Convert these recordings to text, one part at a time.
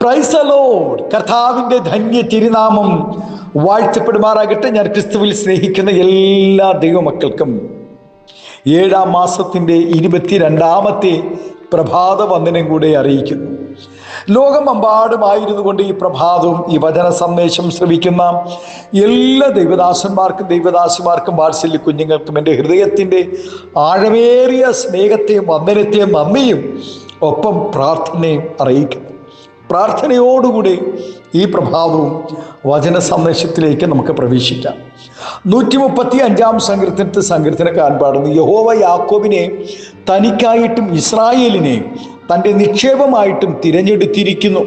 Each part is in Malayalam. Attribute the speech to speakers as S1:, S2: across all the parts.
S1: Praise the Lord. കർത്താവിൻ്റെ ധന്യ തിരുനാമം വാഴ്ത്തപ്പെടുമാറാകട്ടെ. ഞാൻ ക്രിസ്തുവിൽ സ്നേഹിക്കുന്ന എല്ലാ ദൈവമക്കൾക്കും 7-ാം മാസത്തിൻ്റെ 22-ാമത്തെ പ്രഭാത വന്ദനം കൂടെ അറിയിക്കുന്നു. ലോകമെമ്പാടുമായിരുന്നു കൊണ്ട് ഈ പ്രഭാതവും ഈ വചന സന്ദേശം ശ്രവിക്കുന്ന എല്ലാ ദൈവദാസന്മാർക്കും ദൈവദാസിമാർക്കും വാത്സല്യ കുഞ്ഞുങ്ങൾക്കും എൻ്റെ ഹൃദയത്തിൻ്റെ ആഴമേറിയ സ്നേഹത്തെയും വന്ദനത്തെയും നന്ദിയും ഒപ്പം പ്രാർത്ഥനയും അറിയിക്കുന്നു. പ്രാർത്ഥനയോടുകൂടി ഈ പ്രഭാതവും വചന സന്ദേശത്തിലേക്ക് നമുക്ക് പ്രവേശിക്കാം. 135-ാം സങ്കീർത്തനക്കാരൻ പാടുന്നു, യഹോവ യാക്കോബിനെ തനിക്കായിട്ടും ഇസ്രായേലിനെ തൻ്റെ നിക്ഷേപമായിട്ടും തിരഞ്ഞെടുത്തിരിക്കുന്നു.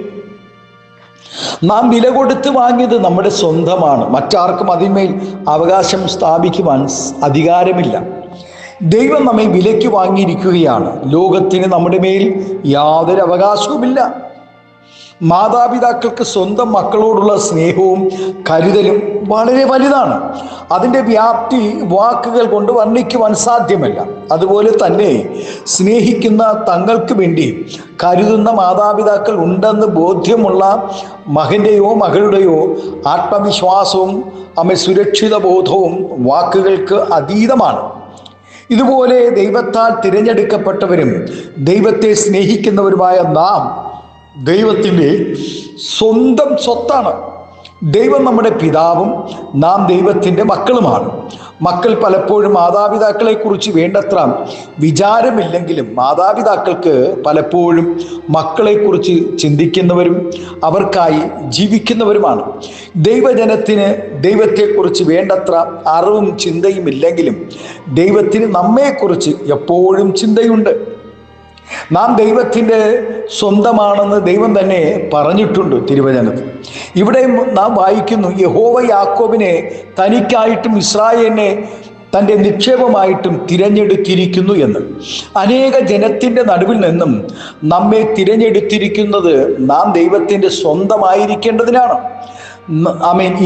S1: നാം വില കൊടുത്ത് വാങ്ങിയത് നമ്മുടെ സ്വന്തമാണ്, മറ്റാർക്കും അതിന്മേൽ അവകാശം സ്ഥാപിക്കുവാൻ അധികാരമില്ല. ദൈവം നമ്മെ വിലയ്ക്ക് വാങ്ങിയിരിക്കുകയാണ്. ലോകത്തിന് നമ്മുടെ മേൽ യാതൊരു അവകാശവുമില്ല. മാതാപിതാക്കൾക്ക് സ്വന്തം മക്കളോടുള്ള സ്നേഹവും കരുതലും വളരെ വലുതാണ്. അതിൻ്റെ വ്യാപ്തി വാക്കുകൾ കൊണ്ട് വർണ്ണിക്കുവാൻ സാധ്യമല്ല. അതുപോലെ തന്നെ സ്നേഹിക്കുന്ന തങ്ങൾക്ക് വേണ്ടി കരുതുന്ന മാതാപിതാക്കൾ ഉണ്ടെന്ന് ബോധ്യമുള്ള മകൻ്റെയോ മകളുടെയോ ആത്മവിശ്വാസവും സുരക്ഷിത ബോധവും വാക്കുകൾക്ക് അതീതമാണ്. ഇതുപോലെ ദൈവത്താൽ തിരഞ്ഞെടുക്കപ്പെട്ടവരും ദൈവത്തെ സ്നേഹിക്കുന്നവരുമായ നാം ദൈവത്തിൻ്റെ സ്വന്തം സ്വത്താണ്. ദൈവം നമ്മുടെ പിതാവും നാം ദൈവത്തിൻ്റെ മക്കളുമാണ്. മക്കൾ പലപ്പോഴും മാതാപിതാക്കളെക്കുറിച്ച് വേണ്ടത്ര വിചാരമില്ലെങ്കിലും മാതാപിതാക്കൾക്ക് പലപ്പോഴും മക്കളെക്കുറിച്ച് ചിന്തിക്കുന്നവരും അവർക്കായി ജീവിക്കുന്നവരുമാണ്. ദൈവജനത്തിന് ദൈവത്തെക്കുറിച്ച് വേണ്ടത്ര അറിവും ചിന്തയും ഇല്ലെങ്കിലും ദൈവത്തിന് നമ്മെക്കുറിച്ച് എപ്പോഴും ചിന്തയുണ്ട്. നാം ദൈവത്തിൻ്റെ സ്വന്തമാണെന്ന് ദൈവം തന്നെ പറഞ്ഞിട്ടുണ്ട് തിരുവചനത്തിൽ. ഇവിടെ നാം വായിക്കുന്നു, യഹോവ യാക്കോബിനെ തനിക്കായിട്ടും ഇസ്രായേലിനെ തൻ്റെ നിക്ഷേപമായിട്ടും തിരഞ്ഞെടുത്തിരിക്കുന്നു എന്ന്. അനേക ജനത്തിൻ്റെ നടുവിൽ നിന്നും നമ്മെ തിരഞ്ഞെടുത്തിരിക്കുന്നത് നാം ദൈവത്തിൻ്റെ സ്വന്തമായിരിക്കേണ്ടതിനാണ്.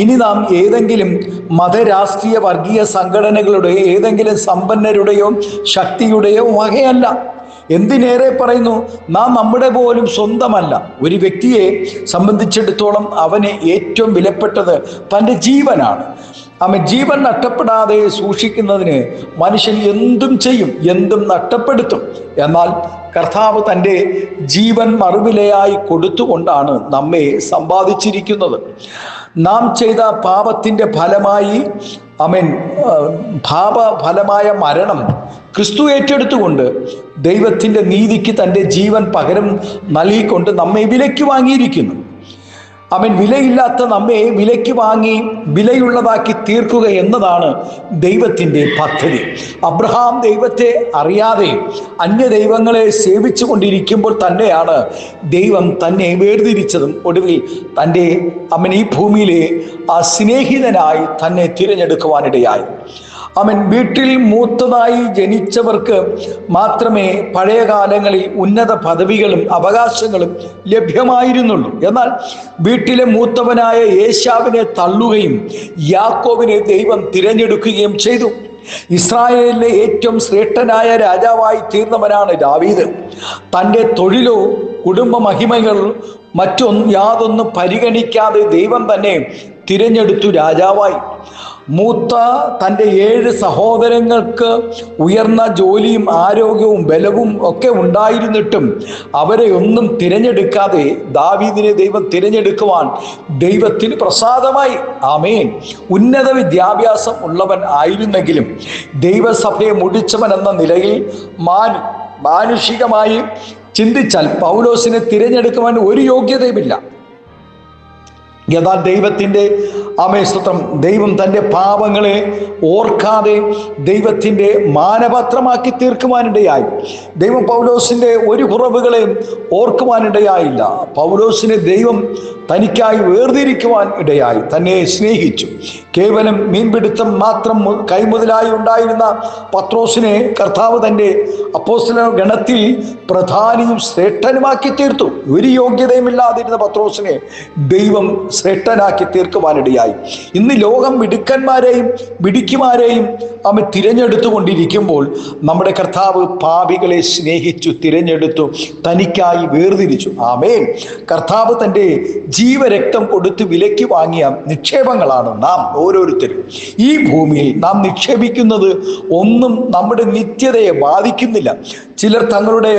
S1: ഇനി നാം ഏതെങ്കിലും മതരാഷ്ട്രീയ വർഗീയ സംഘടനകളുടെയോ ഏതെങ്കിലും സമ്പന്നരുടെയോ ശക്തിയുടെയോ വകയല്ല. എന്തിനേറെ പറയുന്നു, നാം നമ്മുടെ പോലും സ്വന്തമല്ല. ഒരു വ്യക്തിയെ സംബന്ധിച്ചിടത്തോളം അവന് ഏറ്റവും വിലപ്പെട്ടത് തൻ്റെ ജീവനാണ്. ജീവൻ നഷ്ടപ്പെടാതെ സൂക്ഷിക്കുന്നതിന് മനുഷ്യൻ എന്തും ചെയ്യും, എന്തും നഷ്ടപ്പെടുത്തും. എന്നാൽ കർത്താവ് തൻ്റെ ജീവൻ മറുവിലയായി കൊടുത്തുകൊണ്ടാണ് നമ്മെ സമ്പാദിച്ചിരിക്കുന്നത്. നാം ചെയ്ത പാപത്തിൻ്റെ ഫലമായി പാപഫലമായ മരണം ക്രിസ്തു ഏറ്റെടുത്തുകൊണ്ട് ദൈവത്തിൻ്റെ നീതിക്ക് തൻ്റെ ജീവൻ പകരം നൽകിക്കൊണ്ട് നമ്മെ വിലയ്ക്ക് വാങ്ങിയിരിക്കുന്നു. വിലയില്ലാത്ത നമ്മെ വിലയ്ക്ക് വാങ്ങി വിലയുള്ളതാക്കി തീർക്കുക എന്നതാണ് ദൈവത്തിൻ്റെ പദ്ധതി. അബ്രഹാം ദൈവത്തെ അറിയാതെ അന്യ ദൈവങ്ങളെ സേവിച്ചു കൊണ്ടിരിക്കുമ്പോൾ തന്നെയാണ് ദൈവം തന്നെ വേർതിരിച്ചതും ഒടുവിൽ തൻ്റെ ഈ ഭൂമിയിലെ ആ സ്നേഹിതനായി തന്നെ തിരഞ്ഞെടുക്കുവാനിടയായി. വീട്ടിൽ മൂത്തതായി ജനിച്ചവർക്ക് മാത്രമേ പഴയ കാലങ്ങളിൽ ഉന്നത പദവികളും അവകാശങ്ങളും ലഭ്യമായിരുന്നുള്ളൂ. എന്നാൽ വീട്ടിലെ മൂത്തവനായ ഏശാവിനെ തള്ളുകയും യാക്കോബിനെ ദൈവം തിരഞ്ഞെടുക്കുകയും ചെയ്തു. ഇസ്രായേലിലെ ഏറ്റവും ശ്രേഷ്ഠനായ രാജാവായി തീർന്നവനാണ് ദാവീദ്. തൻ്റെ തൊഴിലോ കുടുംബ മഹിമകൾ യാതൊന്നും പരിഗണിക്കാതെ ദൈവം തന്നെ തിരഞ്ഞെടുത്തു രാജാവായി. മൂത്ത തൻ്റെ 7 സഹോദരങ്ങൾക്ക് ഉയർന്ന ജോലിയും ആരോഗ്യവും ബലവും ഒക്കെ ഉണ്ടായിരുന്നിട്ടും അവരെ ഒന്നും തിരഞ്ഞെടുക്കാതെ ദാവീദിനെ ദൈവം തിരഞ്ഞെടുക്കുവാൻ ദൈവത്തിന് പ്രസാദമായി. ആമേൻ. ഉന്നത വിദ്യാഭ്യാസം ഉള്ളവൻ ആയിരുന്നെങ്കിലും ദൈവസഭയെ മുടിച്ചവൻ എന്ന നിലയിൽ മാനുഷികമായി ചിന്തിച്ചാൽ പൗലോസിനെ തിരഞ്ഞെടുക്കുവാൻ ഒരു യോഗ്യതയുമില്ല. എന്നാൽ ദൈവത്തിൻ്റെ സ്തോത്രം, ദൈവം തൻ്റെ പാപങ്ങളെ ഓർക്കാതെ ദൈവത്തിൻ്റെ മാനപാത്രമാക്കി തീർക്കുവാനിടയായി. ദൈവം പൗലോസിൻ്റെ ഒരു കുറവുകളെയും ഓർക്കുവാനിടയായില്ല. പൗലോസിനെ ദൈവം തനിക്കായി വേർതിരിക്കുവാൻ ഇടയായി. തന്നെ സ്നേഹിച്ചു. കേവലം മീൻപിടുത്തം മാത്രം കൈമുതലായി ഉണ്ടായിരുന്ന പത്രോസിനെ കർത്താവ് തൻ്റെ അപ്പോസ്തല ഗണത്തിൽ പ്രധാനിയും ശ്രേഷ്ഠനുമാക്കി തീർത്തു. ഒരു യോഗ്യതയുമില്ലാതിരുന്ന പത്രോസിനെ ദൈവം ശ്രേഷ്ഠനാക്കി തീർക്കുവാനിടയായി. ഇന്ന് ലോകം മിടുക്കിമാരെയും അവൻ തിരഞ്ഞെടുത്തുകൊണ്ടിരിക്കുമ്പോൾ നമ്മുടെ കർത്താവ് പാപികളെ സ്നേഹിച്ചു, തിരഞ്ഞെടുത്തു, തനിക്കായി വേർതിരിച്ചു. ആമേൻ. കർത്താവ് തൻ്റെ ജീവരക്തം കൊടുത്ത് വിലയ്ക്ക് വാങ്ങിയ നിക്ഷേപങ്ങളാണ് നാം ഓരോരുത്തരും. ഈ ഭൂമിയിൽ നാം നിക്ഷേപിക്കുന്നത് ഒന്നും നമ്മുടെ നിത്യതയെ ബാധിക്കുന്നില്ല. ചിലർ തങ്ങളുടെ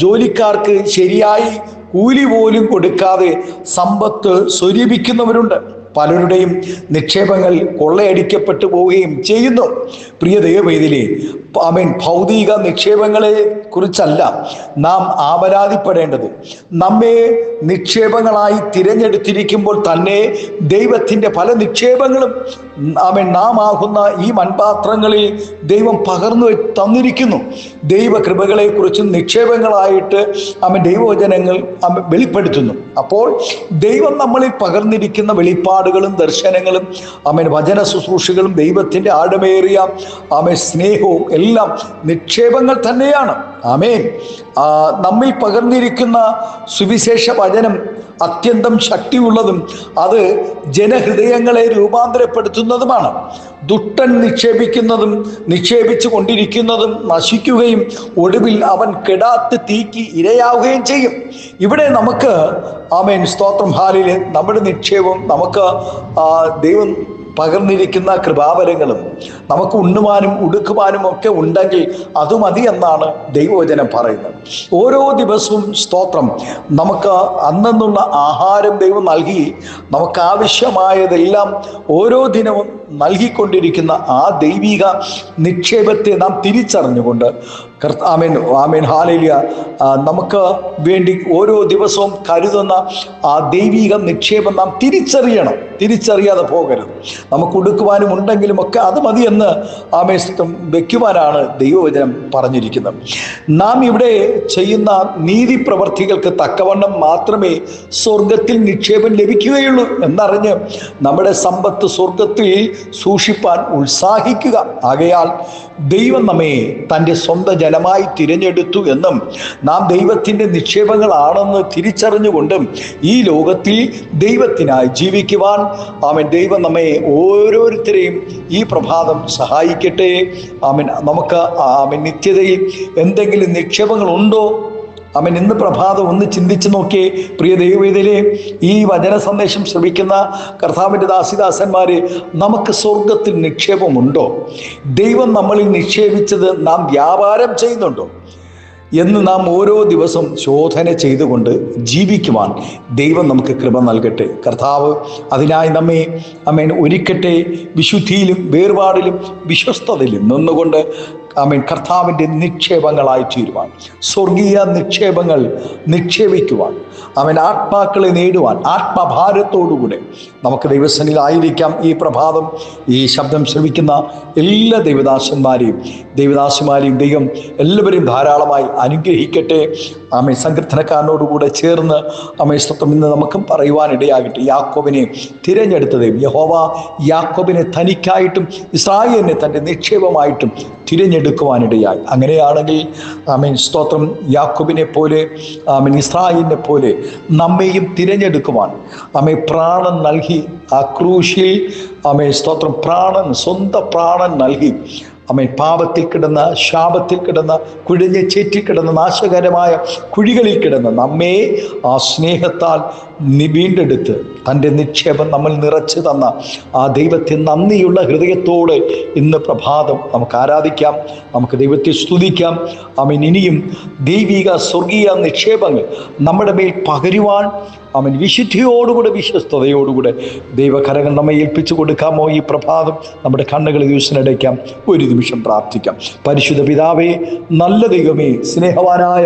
S1: ജോലിക്കാർക്ക് ശരിയായി കൂലി പോലും കൊടുക്കാതെ സമ്പത്ത് സ്വരൂപിക്കുന്നവരുണ്ട്. പലരുടെയും നിക്ഷേപങ്ങൾ കൊള്ളയടിക്കപ്പെട്ടു പോവുകയും ചെയ്യുന്നു. പ്രിയ ദൈവവേദിയിലെ ഭൗതിക നിക്ഷേപങ്ങളെ കുറിച്ചല്ല നാം ആപരാധിപ്പെടേണ്ടത്. നമ്മെ നിക്ഷേപങ്ങളായി തിരഞ്ഞെടുത്തിരിക്കുമ്പോൾ തന്നെ ദൈവത്തിൻ്റെ പല നിക്ഷേപങ്ങളും നാം ആകുന്ന ഈ മൺപാത്രങ്ങളിൽ ദൈവം പകർന്നു തന്നിരിക്കുന്നു. ദൈവകൃപകളെക്കുറിച്ചും നിക്ഷേപങ്ങളായിട്ട് ദൈവവചനങ്ങൾ വെളിപ്പെടുത്തുന്നു. അപ്പോൾ ദൈവം നമ്മളിൽ പകർന്നിരിക്കുന്ന വെളിപ്പാടുകളും ദർശനങ്ങളും വചന ശുശ്രൂഷകളും ദൈവത്തിൻ്റെ ആഴമേറിയ സ്നേഹവും എല്ലാം നിക്ഷേപങ്ങൾ തന്നെയാണ്. ആമേൻ. നമ്മിൽ പകർന്നിരിക്കുന്ന സുവിശേഷ വചനം അത്യന്തം ശക്തിയുള്ളതും അത് ജനഹൃദയങ്ങളെ രൂപാന്തരപ്പെടുത്തുന്നതുമാണ്. ദുഷ്ടൻ നിക്ഷേപിച്ചു കൊണ്ടിരിക്കുന്നതും നശിക്കുകയും ഒടുവിൽ അവൻ കെടാത്ത് തീക്ക് ഇരയാവുകയും ചെയ്യും. ഇവിടെ നമുക്ക് സ്തോത്രം ഹാലിലെ നമ്മുടെ നിക്ഷേപം നമുക്ക് ദൈവം പകർന്നിരിക്കുന്ന കൃപാവരങ്ങളും നമുക്ക് ഉണ്ണുവാനും ഉടുക്കുവാനും ഒക്കെ ഉണ്ടെങ്കിൽ അത് മതി എന്നാണ് ദൈവവചനം പറയുന്നത്. ഓരോ ദിവസവും സ്തോത്രം നമുക്ക് അന്നുള്ള ആഹാരം ദൈവം നൽകി നമുക്ക് ആവശ്യമായതെല്ലാം ഓരോ ദിനവും നൽകിക്കൊണ്ടിരിക്കുന്ന ആ ദൈവിക നിക്ഷേപത്തെ നാം തിരിച്ചറിഞ്ഞുകൊണ്ട് ആമേൻ ഹാലേലൂയ നമുക്ക് വേണ്ടി ഓരോ ദിവസവും കരുതുന്ന ആ ദൈവിക നിക്ഷേപം നാം തിരിച്ചറിയാതെ പോകരുത്. നമുക്ക് ഉടുക്കുവാനും ഉണ്ടെങ്കിലും ഒക്കെ അത് മതിയെന്ന് വെക്കുവാനാണ് ദൈവവചനം പറഞ്ഞിരിക്കുന്നത്. നാം ഇവിടെ ചെയ്യുന്ന നീതി പ്രവർത്തികൾക്ക് തക്കവണ്ണം മാത്രമേ സ്വർഗത്തിൽ നിക്ഷേപം ലഭിക്കുകയുള്ളൂ എന്നറിഞ്ഞ് നമ്മുടെ സമ്പത്ത് സ്വർഗത്തിൽ സൂക്ഷിപ്പാൻ ഉത്സാഹിക്കുക. ആകയാൽ ദൈവം നമ്മെ തൻ്റെ സ്വന്തം ജനമായി തിരഞ്ഞെടുത്തു എന്നും നാം ദൈവത്തിൻ്റെ നിക്ഷേപങ്ങളാണെന്ന് തിരിച്ചറിഞ്ഞുകൊണ്ടും ഈ ലോകത്തിൽ ദൈവത്തിനായി ജീവിക്കുവാൻ ദൈവം നമ്മെ ഓരോരുത്തരെയും ഈ പ്രഭാതം സഹായിക്കട്ടെ. നമുക്ക് നിത്യതയിൽ എന്തെങ്കിലും നിക്ഷേപങ്ങളുണ്ടോ? ഇന്ന് പ്രഭാതം ഒന്ന് ചിന്തിച്ചു നോക്കിയേ പ്രിയ ദൈവവേദിയിലെ ഈ വചന സന്ദേശം ശ്രമിക്കുന്ന കർത്താവിൻ്റെ ദാസിദാസന്മാരെ, നമുക്ക് സ്വർഗത്തിൽ നിക്ഷേപമുണ്ടോ? ദൈവം നമ്മളിൽ നിക്ഷേപിച്ചത് നാം വ്യാപാരം ചെയ്യുന്നുണ്ടോ എന്ന് നാം ഓരോ ദിവസം ശോധന ചെയ്തുകൊണ്ട് ജീവിക്കുവാൻ ദൈവം നമുക്ക് കൃപ നൽകട്ടെ. കർത്താവ് അതിനായി നമ്മെ ഒരുക്കട്ടെ. വിശുദ്ധിയിലും വേർപാടിലും വിശ്വസ്തതയിലും നിന്നുകൊണ്ട് കർത്താവിൻ്റെ നിക്ഷേപങ്ങളായി തീരുവാൻ, സ്വർഗീയ നിക്ഷേപങ്ങൾ നിക്ഷേപിക്കുവാൻ, ആത്മാക്കളെ നേടുവാൻ ആത്മഭാരത്തോടുകൂടെ നമുക്ക് ദൈവസന്നിധിയിലായിരിക്കാം. ഈ പ്രഭാതം ഈ ശബ്ദം ശ്രവിക്കുന്ന എല്ലാ ദൈവദാസന്മാരെയും ദൈവം എല്ലാവരെയും ധാരാളമായി അനുഗ്രഹിക്കട്ടെ. സങ്കീർത്തനക്കാരനോടുകൂടെ ചേർന്ന് സ്തോത്രം ഇന്ന് നമുക്കും പറയുവാനിടയാകട്ടെ. യാക്കോബിനെ തിരഞ്ഞെടുത്തത് യഹോവ യാക്കോബിനെ തനിക്കായിട്ടും ഇസ്രായേലിനെ തൻ്റെ നിക്ഷേപമായിട്ടും തിരഞ്ഞെടുക്കുവാനിടയായി. അങ്ങനെയാണെങ്കിൽ സ്തോത്രം യാക്കോബിനെ പോലെ ഇസ്രായേലിനെ പോലെ നമ്മെയും തിരഞ്ഞെടുക്കുവാൻ പ്രാണൻ നൽകി ആ ക്രൂശിൽ സ്തോത്രം സ്വന്തം പ്രാണൻ നൽകി പാപത്തിൽ കിടന്ന, ശാപത്തിൽ കിടന്ന, കുഴിഞ്ഞ് ചേറ്റിക്കിടന്ന, നാശകരമായ കുഴികളിൽ കിടന്ന നമ്മെ ആ സ്നേഹത്താൽ വീണ്ടെടുത്ത് തൻ്റെ നിക്ഷേപം നമ്മൾ നിറച്ചു തന്ന ആ ദൈവത്തെ നന്ദിയുള്ള ഹൃദയത്തോടെ ഇന്ന് പ്രഭാതം നമുക്ക് ആരാധിക്കാം, നമുക്ക് ദൈവത്തെ സ്തുതിക്കാം. ഇനിയും ദൈവിക സ്വർഗീയ നിക്ഷേപങ്ങൾ നമ്മുടെ മേൽ പകരുവാൻ വിശുദ്ധിയോടുകൂടെ വിശ്വസ്തയോടുകൂടെ ദൈവകരങ്ങൾ നമ്മെ ഏൽപ്പിച്ചു കൊടുക്കാമോ? ഈ പ്രഭാതം നമ്മുടെ കണ്ണുകൾ ദിവസത്തിനടയ്ക്കാം. ഒരു നിമിഷം പ്രാർത്ഥിക്കാം. പരിശുദ്ധ പിതാവേ, നല്ല ദൈവമേ, സ്നേഹവാനായ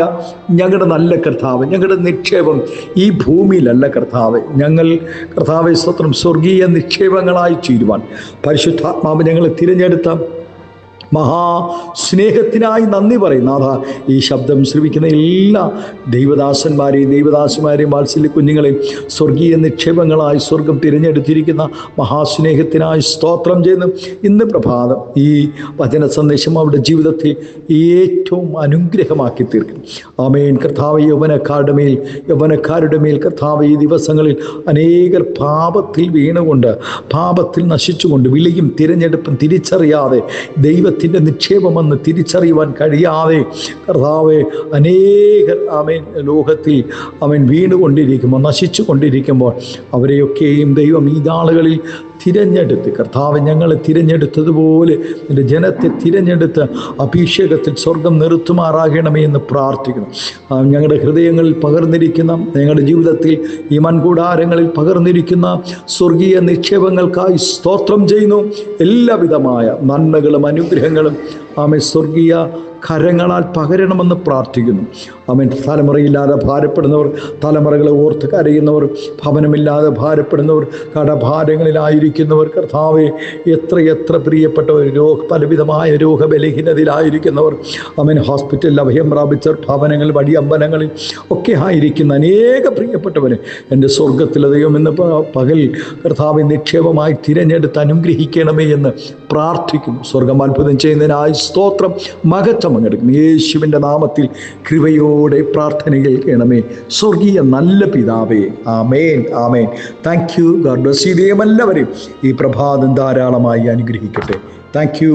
S1: ഞങ്ങളുടെ നല്ല കർത്താവ്, ഞങ്ങളുടെ നിക്ഷേപം ഈ ഭൂമിയിലല്ല കർത്താവ്. ഞങ്ങൾ കർത്താവെ സ്തോത്രം സ്വർഗീയ നിക്ഷേപങ്ങളായി തീരുവാൻ പരിശുദ്ധാത്മാവ് ഞങ്ങളെ തിരഞ്ഞെടുത്ത മഹാസ്നേഹത്തിനായി നന്ദി പറയും. നാഥ, ഈ ശബ്ദം ശ്രവിക്കുന്ന എല്ലാ ദൈവദാസന്മാരെയും ദൈവദാസിമാരെയും വാത്സല്യ കുഞ്ഞുങ്ങളെയും സ്വർഗീയ നിക്ഷേപങ്ങളായി സ്വർഗം തിരഞ്ഞെടുത്തിരിക്കുന്ന മഹാസ്നേഹത്തിനായി സ്തോത്രം ചെയ്യുന്നു. ഇന്ന് പ്രഭാതം ഈ വചന സന്ദേശം അവരുടെ ജീവിതത്തിൽ ഏറ്റവും അനുഗ്രഹമാക്കി തീർക്കും. ആമേൻ. കർത്താവ്, യൗവനക്കാരുടെ മേൽ കർത്താവ് ഈ ദിവസങ്ങളിൽ അനേകർ പാപത്തിൽ വീണുകൊണ്ട്, പാപത്തിൽ നശിച്ചുകൊണ്ട്, വിളിയും തിരഞ്ഞെടുപ്പും തിരിച്ചറിയാതെ, ദൈവത്തിൻ്റെ നിക്ഷേപമെന്ന് തിരിച്ചറിയുവാൻ കഴിയാതെ കർത്താവെ അനേകർ ആമേൻ ലോകത്തിൽ വീണുകൊണ്ടിരിക്കുമ്പോൾ, നശിച്ചു കൊണ്ടിരിക്കുമ്പോൾ അവരെയൊക്കെയും ദൈവം ഈ നാളുകളിൽ തിരഞ്ഞെടുത്ത്, കർത്താവ് ഞങ്ങളെ തിരഞ്ഞെടുത്തതുപോലെ എൻ്റെ ജനത്തെ തിരഞ്ഞെടുത്ത് അഭിഷേകത്തിൽ സ്വർഗം നിർത്തുമാറാകണമേ എന്ന് പ്രാർത്ഥിക്കുന്നു. ഞങ്ങളുടെ ഹൃദയങ്ങളിൽ പകർന്നിരിക്കുന്ന, ഞങ്ങളുടെ ജീവിതത്തിൽ ഈ മൺകൂടാരങ്ങളിൽ പകർന്നിരിക്കുന്ന സ്വർഗീയ നിക്ഷേപങ്ങൾക്കായി സ്തോത്രം ചെയ്യുന്നു. എല്ലാവിധമായ നന്മകളും അനുഗ്രഹങ്ങളും ആമേൻ സ്വർഗീയ കരങ്ങളാൽ പകരണമെന്ന് പ്രാർത്ഥിക്കുന്നു. ആമേൻ. തലമുറയില്ലാതെ ഭാരപ്പെടുന്നവർ, തലമുറകളെ ഓർത്ത് കരയുന്നവർ, ഭവനമില്ലാതെ ഭാരപ്പെടുന്നവർ, കടഭാരങ്ങളിലായിരിക്കുന്നവർ, കർത്താവെ എത്ര പ്രിയപ്പെട്ടവർ, പലവിധമായ രോഗബലഹീനതയിലായിരിക്കുന്നവർ, ആമേൻ ഹോസ്പിറ്റലിൽ അഭയം പ്രാപിച്ചവർ, ഭവനങ്ങളിൽ, വഴിയമ്പലങ്ങളിൽ ഒക്കെ ആയിരിക്കുന്ന അനേക പ്രിയപ്പെട്ടവരെ എൻ്റെ സ്വർഗത്തിലെ ദൈവം ഇന്ന് പകൽ കർത്താവെ നിക്ഷേപമായി തിരഞ്ഞെടുത്ത് അനുഗ്രഹിക്കണമേ എന്ന് പ്രാർത്ഥിക്കുന്നു. സ്വർഗം അത്ഭുതം ചെയ്യുന്നതിനായി സ്തോത്രം. മഹത്വം പങ്കെടുക്കും യേശുവിൻ്റെ നാമത്തിൽ കൃപയോടെ പ്രാർത്ഥന കേൾക്കണമേ സ്വർഗീയ നല്ല പിതാവേ. Amen, amen. Thank you. God bless you. എല്ലാവരെയും ഈ പ്രഭാതം ധാരാളമായി അനുഗ്രഹിക്കട്ടെ. Thank U.